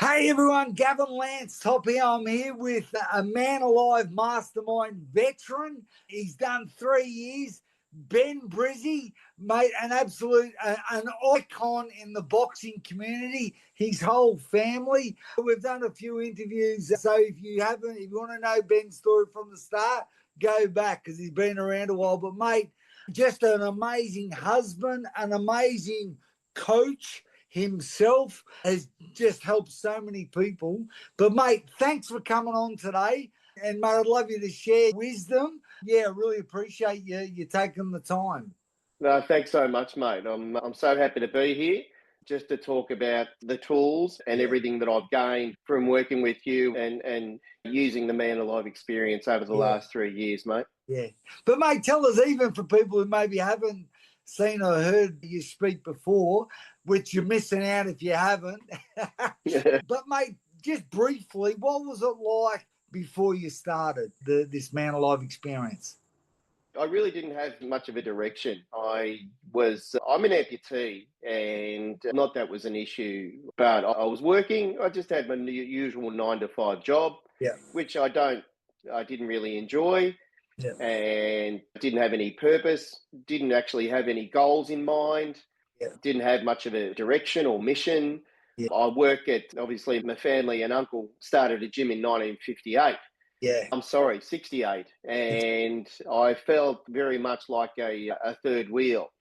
Hey everyone, Gavin Lance Topp here. I'm here with a Man Alive Mastermind veteran. He's done 3 years. Ben Brizzi, mate, an absolute an icon in the boxing community. His whole family. We've done a few interviews, so if you want to know Ben's story from the start, go back because he's been around a while. But mate, just an amazing husband, an amazing coach himself, has just helped so many people. But mate, thanks for coming on today. And mate, I'd love you to share wisdom. Yeah, I really appreciate you taking the time. No, thanks so much, mate. I'm so happy to be here just to talk about the tools and everything that I've gained from working with you and using the Man Alive experience over the last 3 years, mate. Yeah. But mate, tell us, even for people who maybe haven't seen or heard you speak before, which you're missing out if you haven't. But mate, just briefly, what was it like before you started this Man Alive experience? I really didn't have much of a direction. I'm an amputee, and not that was an issue, but I was working. I just had my usual 9 to 5 job, which I didn't really enjoy. And didn't have any purpose, didn't actually have any goals in mind, didn't have much of a direction or mission. I work at, obviously, my family and uncle started a gym in 1958. I'm sorry, 68. And I felt very much like a third wheel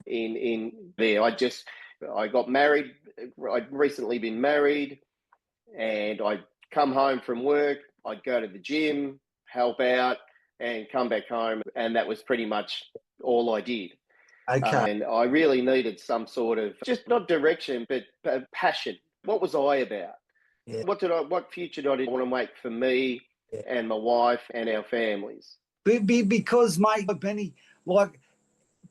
in there. I got married. I'd recently been married, and I'd come home from work. I'd go to the gym, help out, and come back home, and that was pretty much all I did. Okay. And I really needed some sort of, just not direction, but passion. What was I about? What future did I want to make for me and my wife and our families? Because, mate, Benny, like,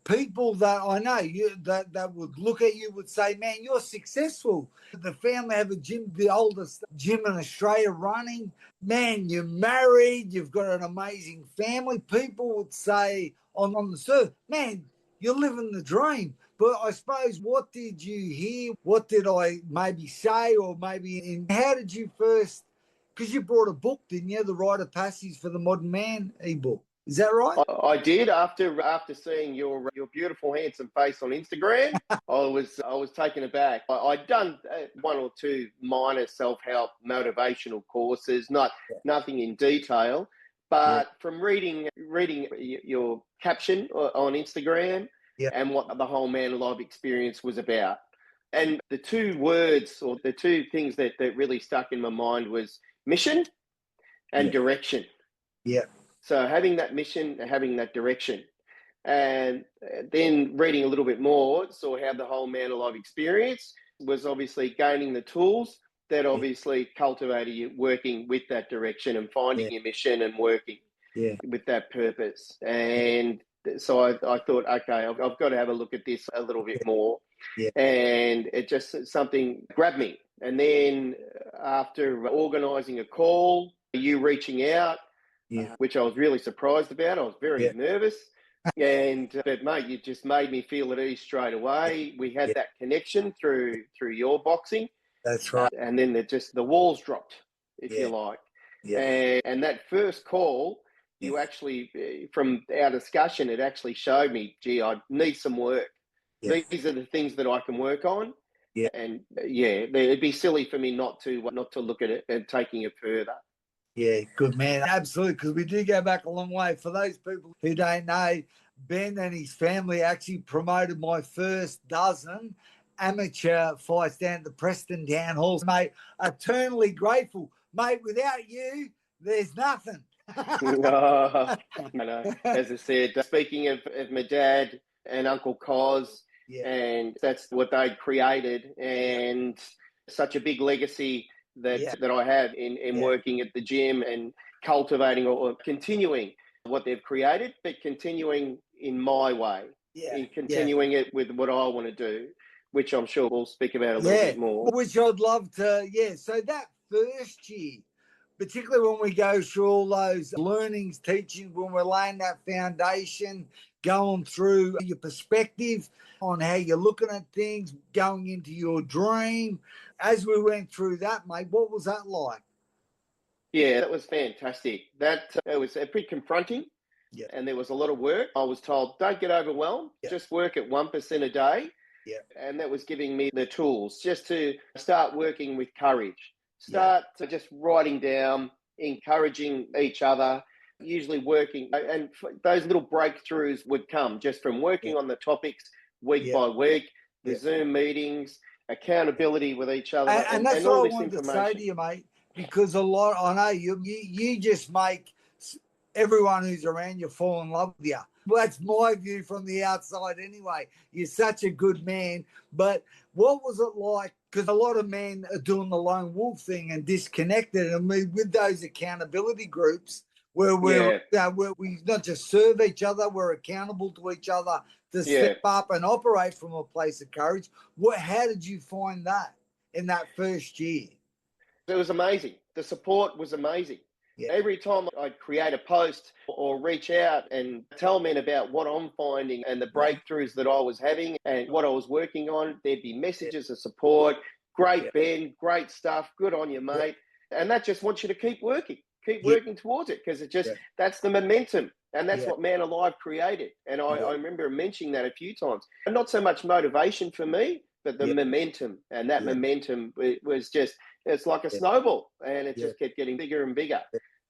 people that I know that would look at you would say, man, you're successful. The family have a gym, the oldest gym in Australia running. Man, you're married, you've got an amazing family. People would say on the surface, man, you're living the dream. But I suppose, what did you hear? What did I maybe say? Or how did you first, because you brought a book, didn't you? The Rite of Passage for the Modern Man ebook. Is that right? I did. After seeing your beautiful, handsome face on Instagram, I was taken aback. I'd done 1 or 2 minor self-help motivational courses, nothing in detail, but from reading your caption on Instagram and what the whole Man Alive experience was about, and the 2 words or the 2 things that really stuck in my mind was mission and direction. Yeah. So having that mission, having that direction, and then reading a little bit more, saw how the whole Man Alive experience was obviously gaining the tools that obviously cultivated you working with that direction and finding your mission and working with that purpose. And so I thought, okay, I've got to have a look at this a little bit more. And it just, something grabbed me. And then after organising a call, you reaching out, which I was really surprised about. I was very nervous. But mate, you just made me feel at ease straight away. We had that connection through your boxing. That's right. And then the walls dropped, if you like. And that first call, you actually, from our discussion, it actually showed me, gee, I need some work. These are the things that I can work on. And it'd be silly for me not to look at it and taking it further. Yeah, good man. Absolutely, because we do go back a long way. For those people who don't know, Ben and his family actually promoted my first dozen amateur fights down at the Preston Town Halls. Mate, eternally grateful. Mate, without you, there's nothing. No. As I said, speaking of my dad and Uncle Cos, and that's what they created, and such a big legacy that I have in working at the gym and cultivating or continuing what they've created, but continuing in my way, in continuing it with what I want to do, which I'm sure we'll speak about a little bit more. Which I'd love to, So that first year, particularly when we go through all those learnings, teachings, when we're laying that foundation, going through your perspective on how you're looking at things, going into your dream, As we went through that, mate, what was that like? Yeah, that was fantastic. That it was pretty confronting, Yeah. and there was a lot of work. I was told, don't get overwhelmed, just work at 1% a day. Yeah. And that was giving me the tools just to start working with courage, start to just writing down, encouraging each other, usually working. And those little breakthroughs would come just from working on the topics week by week, the Zoom meetings, accountability with each other, And that's and what all I this wanted to information. say to you, mate, because I know you just make everyone who's around you fall in love with you. Well, that's my view from the outside anyway. You're such a good man. But what was it like? Because a lot of men are doing the lone wolf thing and disconnected. And with those accountability groups where where we not just serve each other, we're accountable to each other to step up and operate from a place of courage. How did you find that in that first year? It was amazing. The support was amazing. Yeah. Every time I'd create a post or reach out and tell men about what I'm finding and the breakthroughs that I was having and what I was working on, there'd be messages of support. Great, Ben, great stuff. Good on you, mate. And that just wants you to keep working towards it, because it just, that's the momentum. And that's what Man Alive created. And I remember mentioning that a few times. And not so much motivation for me, but the momentum. And that momentum was just, it's like a snowball, and it just kept getting bigger and bigger.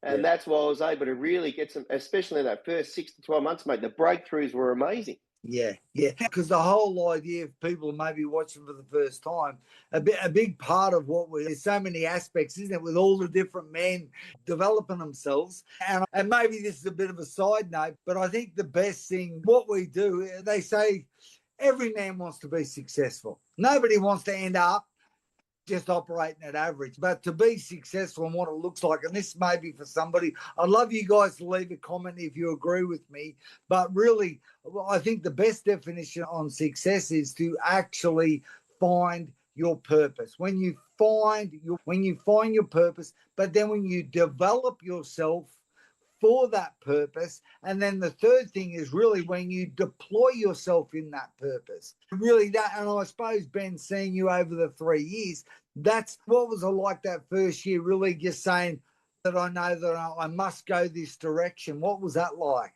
And that's why I was able to really get some, especially in that first 6 to 12 months, mate, the breakthroughs were amazing. Yeah. Because the whole idea of people maybe watching for the first time, a big part of there's so many aspects, isn't it, with all the different men developing themselves. And maybe this is a bit of a side note, but I think the best thing, what we do, they say every man wants to be successful. Nobody wants to end up just operating at average, but to be successful and what it looks like, and this may be for somebody, I'd love you guys to leave a comment if you agree with me, but really, I think the best definition on success is to actually find your purpose. When you find your purpose, but then when you develop yourself for that purpose. And then the third thing is really when you deploy yourself in that purpose. Really that, and I suppose, Ben, seeing you over the 3 years, that's what was it like that first year, really just saying that I know that I must go this direction. What was that like?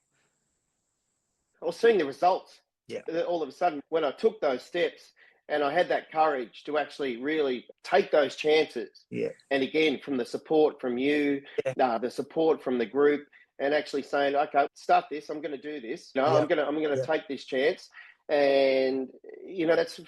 I was seeing the results. Yeah. All of a sudden, when I took those steps and I had that courage to actually really take those chances. Yeah. And again, from the support from you, the support from the group, and actually saying, okay, start this, I'm going to do this. I'm going to take this chance. And, that's,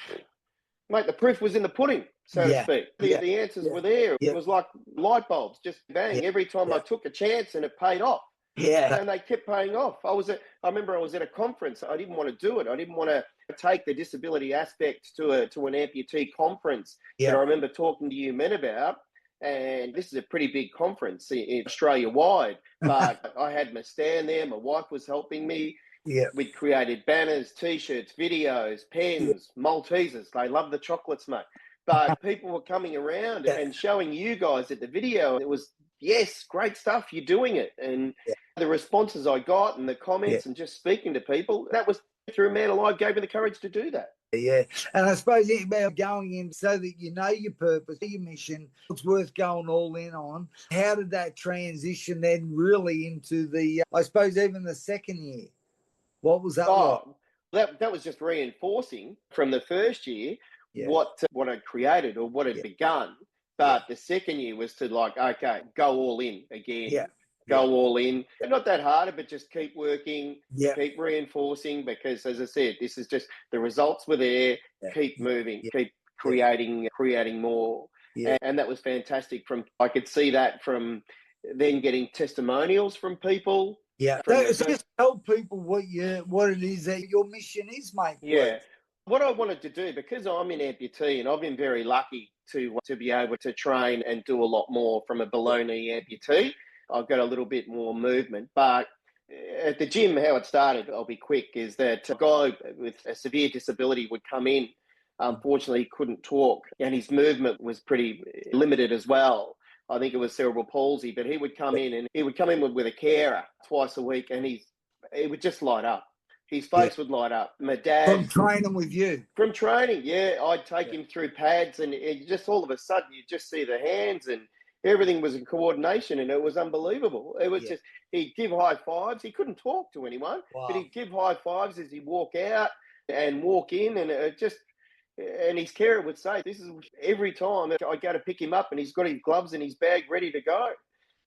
mate, the proof was in the pudding, so to speak. The answers were there. It was like light bulbs, just bang. Every time I took a chance, and it paid off. Yeah. And they kept paying off. I remember I was at a conference. I didn't want to do it. I didn't want to take the disability aspect to an amputee conference that I remember talking to you men about. And this is a pretty big conference in Australia-wide. But I had my stand there. My wife was helping me. Yeah. We created banners, T-shirts, videos, pens, Maltesers. They love the chocolates, mate. But people were coming around and showing you guys at the video. It was, yes, great stuff. You're doing it. And the responses I got and the comments and just speaking to people, that was through Man Alive gave me the courage to do that. Yeah. And I suppose about going in so that you know your purpose, your mission, it's worth going all in on. How did that transition then really into the, I suppose, even the second year? What was that like? That was just reinforcing from the first year what I'd created or what had begun. But the second year was to okay, go all in again. Yeah. Go all in. And not that hard, but just keep working, keep reinforcing, because as I said, this is just the results were there. Keep moving, keep creating more. Yeah. And that was fantastic. I could see that from then getting testimonials from people. Yeah. So just tell people what it is that your mission is, mate. Yeah. What I wanted to do, because I'm an amputee and I've been very lucky to be able to train and do a lot more from a below knee amputee. I've got a little bit more movement, but at the gym, how it started, I'll be quick, is that a guy with a severe disability would come in. Unfortunately, he couldn't talk and his movement was pretty limited as well. I think it was cerebral palsy, but he would come in with a carer twice a week, and he would just light up. his face would light up. My dad, From training with you. from training, I'd take him through pads, and just all of a sudden you just see the hands, and everything was in coordination, and it was unbelievable. It was just, he'd give high fives. He couldn't talk to anyone, but he'd give high fives as he'd walk out and walk in, and it just, and his carer would say, this is every time I go to pick him up and he's got his gloves and his bag ready to go.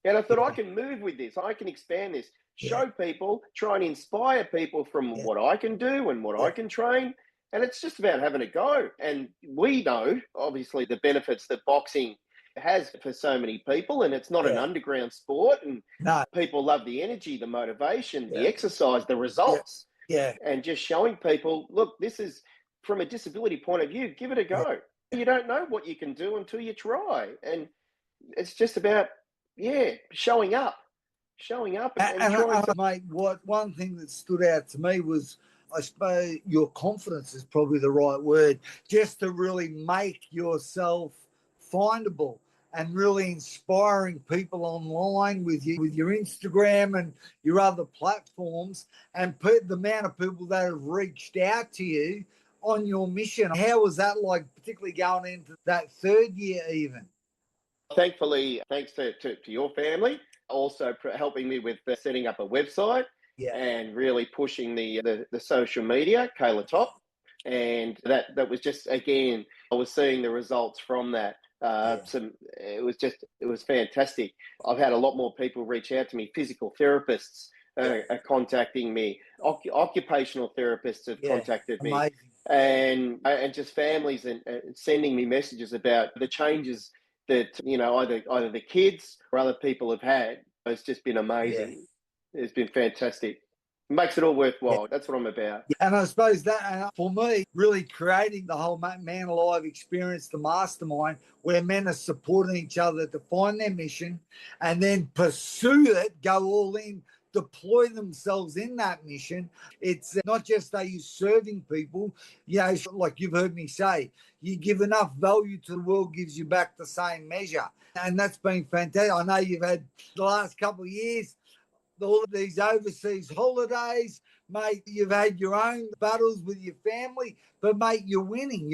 And I thought, I can move with this. I can expand this, show people, try and inspire people from what I can do and what I can train. And it's just about having a go. And we know, obviously, the benefits that boxing has for so many people. And it's not an underground sport. And people love the energy, the motivation, the exercise, the results. And just showing people, look, this is, from a disability point of view, give it a go. You don't know what you can do until you try. And it's just about, showing up and trying to... Mate, one thing that stood out to me was, I suppose, your confidence is probably the right word, just to really make yourself findable and really inspiring people online with your Instagram and your other platforms, and the amount of people that have reached out to you on your mission. How was that like, particularly going into that third year even? Thankfully, thanks to your family, also helping me with setting up a website and really pushing the social media, Kayla Topp. And that was just, again, I was seeing the results from that. It was fantastic. I've had a lot more people reach out to me. Physical therapists are contacting me. Occupational therapists have contacted me. And just families and sending me messages about the changes that, either the kids or other people have had. It's just been amazing. It's been fantastic. It makes it all worthwhile. That's what I'm about. And I suppose that, for me, really creating the whole Man Alive experience, the mastermind, where men are supporting each other to find their mission and then pursue it, go all in, deploy themselves in that mission. It's not just are you serving people, like you've heard me say, you give enough value to the world, gives you back the same measure. And that's been fantastic. I know you've had the last couple of years, all of these overseas holidays, mate. You've had your own battles with your family, but mate, you're winning.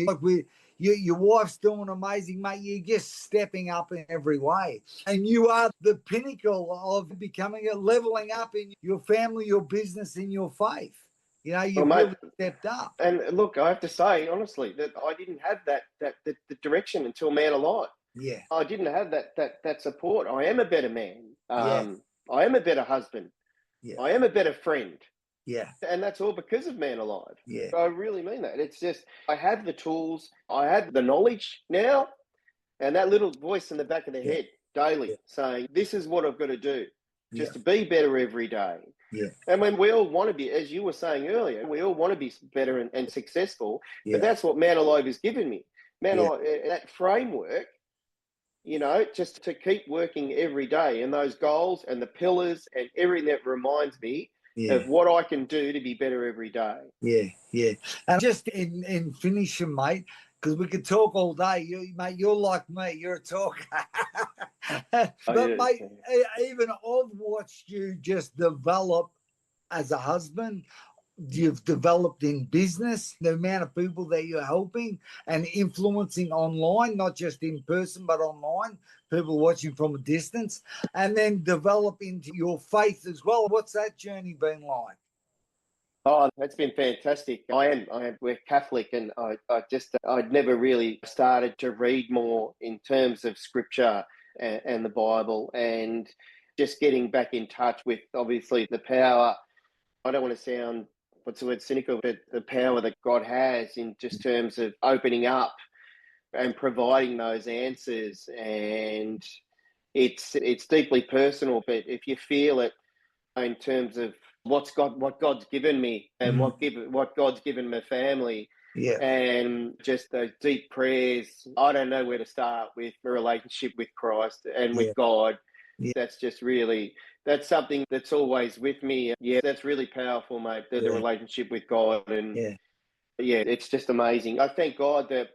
Your wife's doing amazing, mate. You're just stepping up in every way. And you are the pinnacle of leveling up in your family, your business, and your faith. You've really stepped up. And look, I have to say, honestly, that I didn't have the direction until Man Alive. Yeah. I didn't have that support. I am a better man. I am a better husband. I am a better friend. And that's all because of Man Alive. I really mean that. It's just, I have the tools, I have the knowledge now, and that little voice in the back of the head daily saying, this is what I've got to do, just to be better every day. And when we all want to be, as you were saying earlier, we all want to be better and successful, but that's what Man Alive has given me. Man Alive, that framework, just to keep working every day, and those goals and the pillars and everything that reminds me of what I can do to be better every day. And just in finishing, mate, because we could talk all day. You're like me. You're a talker. Mate, even I've watched you just develop as a husband. You've developed in business, the amount of people that you're helping and influencing online, not just in person, but online, people watching from a distance, and then develop into your faith as well. What's that journey been like? Oh, that's been fantastic. We're Catholic, and I'd never really started to read more in terms of scripture and the Bible, and just getting back in touch with, obviously, the power. I don't want to sound, what's the word, cynical, but the power that God has in just terms of opening up and providing those answers. And it's deeply personal, but if you feel it in terms of what God's given me and what God's given my family, and just those deep prayers, I don't know where to start with a relationship with Christ and with God. That's just really, that's something that's always with me. That's really powerful, mate, the relationship with God. And it's just amazing. I thank God that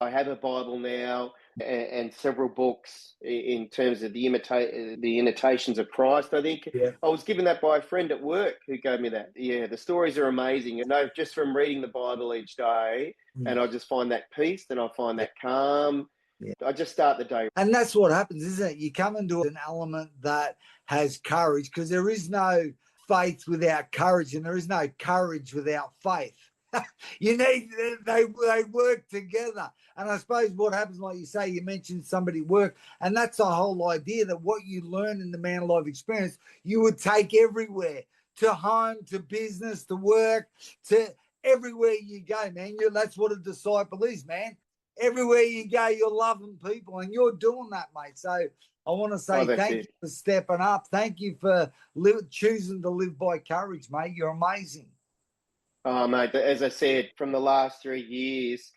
I have a Bible now. and several books in terms of the imitations of Christ, I think. Yeah. I was given that by a friend at work who gave me that. Yeah, the stories are amazing. You know, just from reading the Bible each day, and I just find that peace, and I find that calm. Yeah. I just start the day. And that's what happens, isn't it? You come into an element that has courage, because there is no faith without courage, and there is no courage without faith. You need, they work together. And I suppose what happens, like you say, you mentioned somebody work, and that's the whole idea, that what you learn in the Man Alive experience, you would take everywhere, to home, to business, to work, to everywhere you go, man. That's what a disciple is, man. Everywhere you go, you're loving people, and you're doing that, mate. So I want to say thank you for stepping up. Thank you for choosing to live by courage, mate. You're amazing. Oh, mate, as I said, from the last 3 years,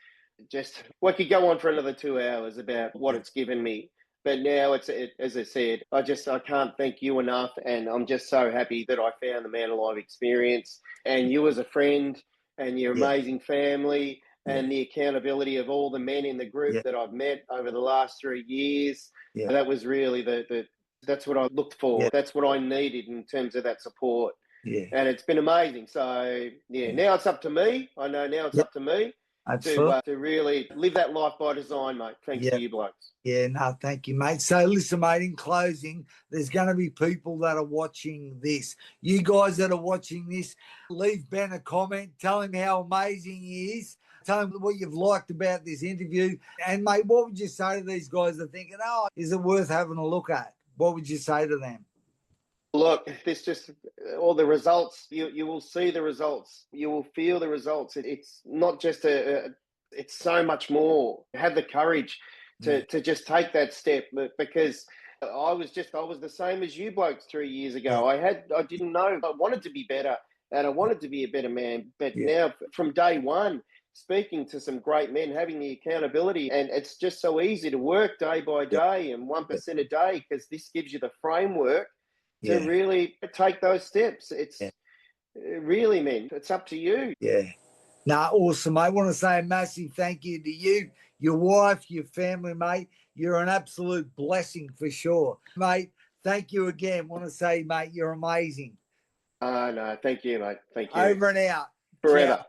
just we could go on for another 2 hours about what it's given me. But now as I said, I can't thank you enough. And I'm just so happy that I found the Man Alive experience, and you as a friend, and your amazing family, and the accountability of all the men in the group that I've met over the last 3 years. Yeah. That was really that's what I looked for. Yeah. That's what I needed in terms of that support. Yeah. And it's been amazing. So, now it's up to me. I know now it's up to me to really live that life by design, mate. Thanks to you blokes. Yeah, no, thank you, mate. So listen, mate, in closing, there's going to be people that are watching this. You guys that are watching this, leave Ben a comment. Tell him how amazing he is. Tell him what you've liked about this interview. And, mate, what would you say to these guys that are thinking, oh, is it worth having a look at? What would you say to them? Look, this just all the results. You will see the results. You will feel the results. It's not just it's so much more. Have the courage to just take that step, because I was the same as you blokes 3 years ago. I didn't know. I wanted to be better, and I wanted to be a better man. But now, from day one, speaking to some great men, having the accountability, and it's just so easy to work day by day and 1% a day, because this gives you the framework to really take those steps. It's really, man, it's up to you. Yeah. Nah, awesome, mate. I want to say a massive thank you to you, your wife, your family, mate. You're an absolute blessing for sure. Mate, thank you again. I want to say, mate, you're amazing. No, thank you, mate. Thank you. Over and out. Forever. Ciao.